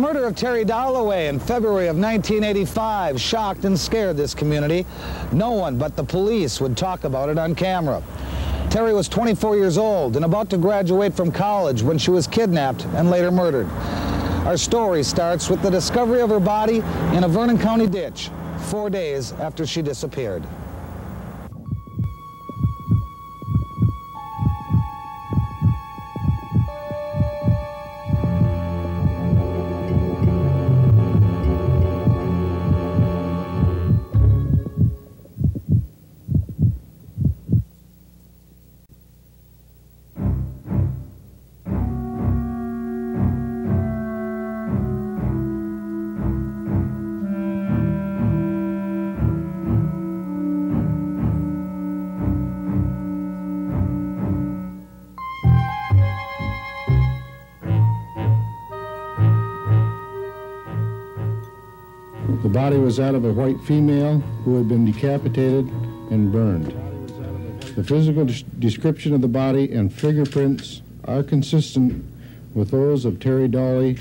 murder of Terry Dolowy in February of 1985 shocked and scared this community. No one but the police would talk about it on camera. Terry was 24 years old and about to graduate from college when she was kidnapped and later murdered. Our story starts with the discovery of her body in a Vernon County ditch 4 days after she disappeared. The body was that of a white female who had been decapitated and burned. The physical description of the body and fingerprints are consistent with those of Terry Dolowy,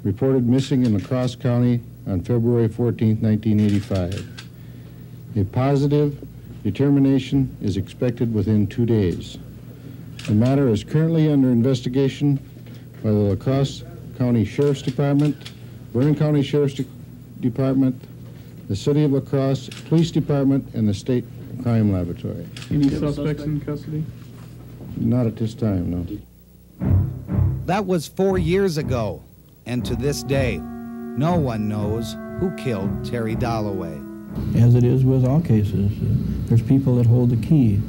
reported missing in LaCrosse County on February 14, 1985. A positive determination is expected within 2 days. The matter is currently under investigation by the LaCrosse County Sheriff's Department, Vernon County Sheriff's Department, the City of LaCrosse Police Department, and the State Crime Laboratory. Any suspects in custody? Not at this time, no. That was 4 years ago, and to this day, no one knows who killed Terry Dolowy. As it is with all cases, there's people that hold the key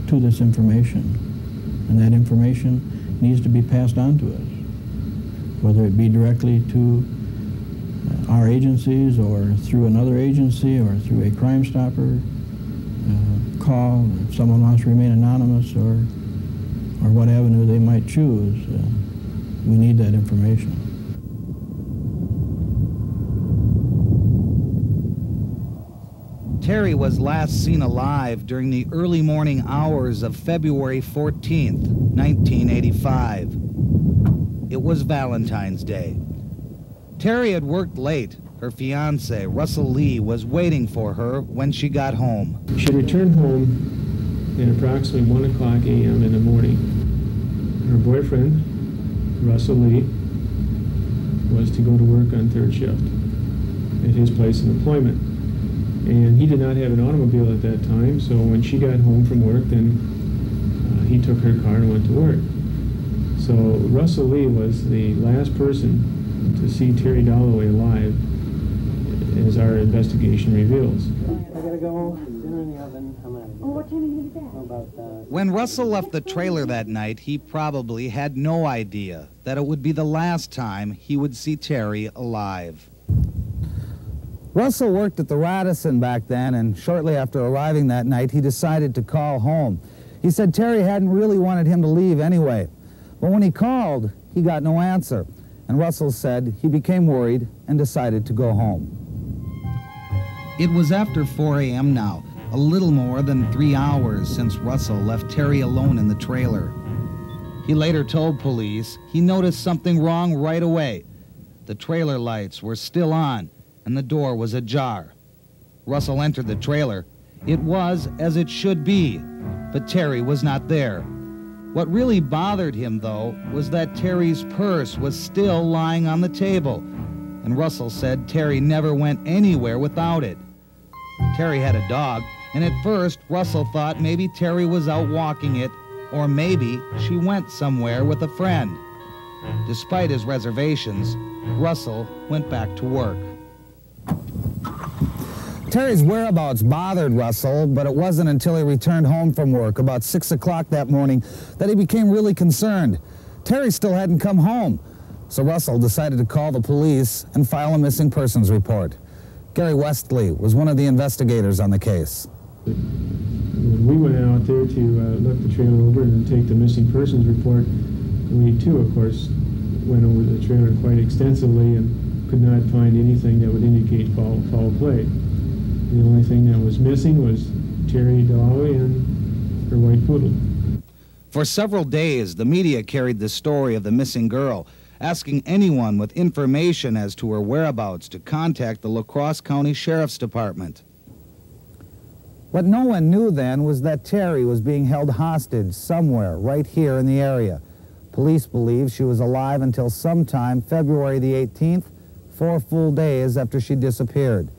to this information, and that information needs to be passed on to us, whether it be directly to our agencies or through another agency or through a Crime Stopper call, if someone wants to remain anonymous or what avenue they might choose. We need that information. Terry was last seen alive during the early morning hours of February 14th, 1985. It was Valentine's Day. Terry had worked late. Her fiancé, Russell Lee, was waiting for her when she got home. She returned home at approximately 1 o'clock a.m. in the morning. Her boyfriend, Russell Lee, was to go to work on third shift at his place of employment. And he did not have an automobile at that time, so when she got home from work, then he took her car and went to work. So Russell Lee was the last person to see Terry Dolowy alive, as our investigation reveals. I gotta go. Dinner in the oven. What time are you gonna be back? When Russell left the trailer that night, he probably had no idea that it would be the last time he would see Terry alive. Russell worked at the Radisson back then, and shortly after arriving that night, he decided to call home. He said Terry hadn't really wanted him to leave anyway. But when he called, he got no answer. And Russell said he became worried and decided to go home. It was after 4 a.m. now, a little more than 3 hours since Russell left Terry alone in the trailer. He later told police he noticed something wrong right away. The trailer lights were still on, and the door was ajar. Russell entered the trailer. It was as it should be, but Terry was not there. What really bothered him, though, was that Terry's purse was still lying on the table, and Russell said Terry never went anywhere without it. Terry had a dog, and at first Russell thought maybe Terry was out walking it, or maybe she went somewhere with a friend. Despite his reservations, Russell went back to work. Terry's whereabouts bothered Russell, but it wasn't until he returned home from work about 6 o'clock that morning that he became really concerned. Terry still hadn't come home, so Russell decided to call the police and file a missing persons report. Gary Westley was one of the investigators on the case. When we went out there to look the trailer over and take the missing persons report, we too, of course, went over the trailer quite extensively and could not find anything that would indicate foul play. The only thing that was missing was Terry Dolowy and her white poodle. For several days, the media carried the story of the missing girl, asking anyone with information as to her whereabouts to contact the LaCrosse County Sheriff's Department. What no one knew then was that Terry was being held hostage somewhere right here in the area. Police believe she was alive until sometime February the 18th, 4 full days after she disappeared.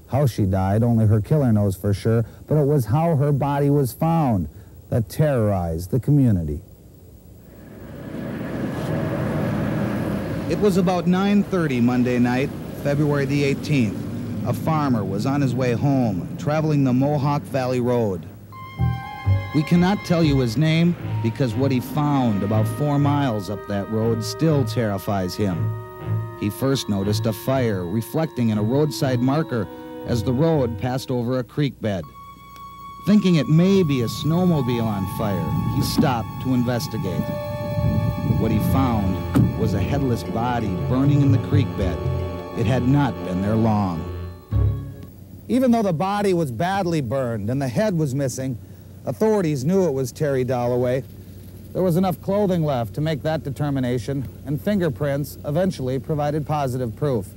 How she died, only her killer knows for sure, but it was how her body was found that terrorized the community. It was about 9:30 Monday night, February the 18th. A farmer was on his way home, traveling the Mohawk Valley Road. We cannot tell you his name because what he found about 4 miles up that road still terrifies him. He first noticed a fire reflecting in a roadside marker as the road passed over a creek bed. Thinking it may be a snowmobile on fire, he stopped to investigate. What he found was a headless body burning in the creek bed. It had not been there long. Even though the body was badly burned and the head was missing, authorities knew it was Terry Dolowy. There was enough clothing left to make that determination, and fingerprints eventually provided positive proof.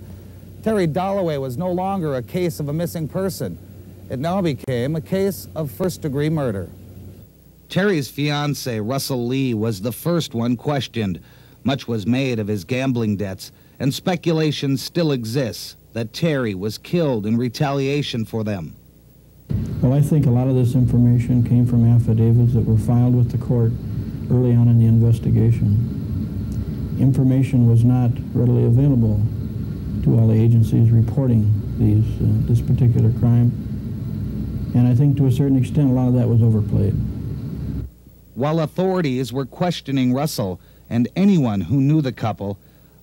Terry Dolowy was no longer a case of a missing person. It now became a case of first-degree murder. Terry's fiancé, Russell Lee, was the first one questioned. Much was made of his gambling debts, and speculation still exists that Terry was killed in retaliation for them. Well, I think a lot of this information came from affidavits that were filed with the court early on in the investigation. Information was not readily available to all the agencies reporting this particular crime, and I think to a certain extent a lot of that was overplayed. While authorities were questioning Russell and anyone who knew the couple,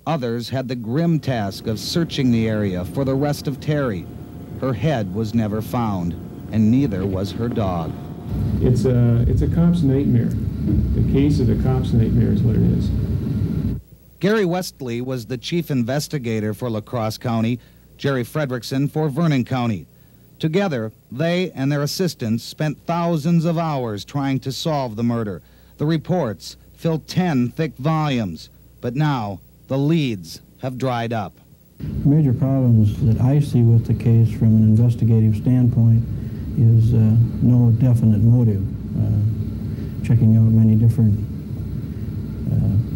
others had the grim task of searching the area for the rest of Terry. Her head was never found, and neither was her dog. It's a cop's nightmare. The case of the cop's nightmare is what it is. Gary Westley was the chief investigator for LaCrosse County, Jerry Fredrickson for Vernon County. Together, they and their assistants spent thousands of hours trying to solve the murder. The reports filled 10 thick volumes, but now the leads have dried up. The major problems that I see with the case from an investigative standpoint is no definite motive. Checking out many different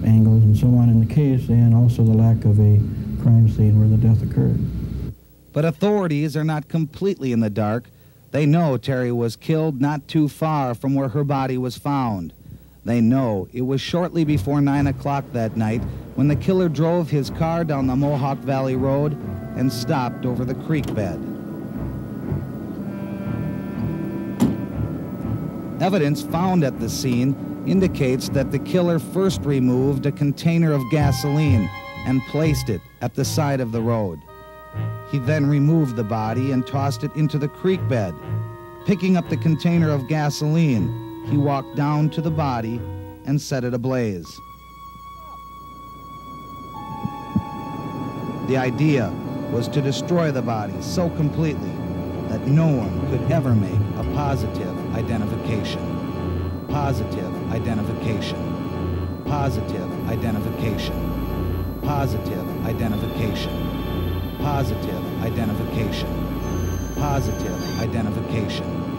angles and so on in the case, and also the lack of a crime scene where the death occurred. But authorities are not completely in the dark. They know Terry was killed not too far from where her body was found. They know it was shortly before 9 o'clock that night when the killer drove his car down the Mohawk Valley Road and stopped over the creek bed. Evidence found at the scene indicates that the killer first removed a container of gasoline and placed it at the side of the road. He then removed the body and tossed it into the creek bed. Picking up the container of gasoline, he walked down to the body and set it ablaze. The idea was to destroy the body so completely that no one could ever make a positive identification. Positive identification. Positive identification. Positive identification. Positive identification. Positive identification.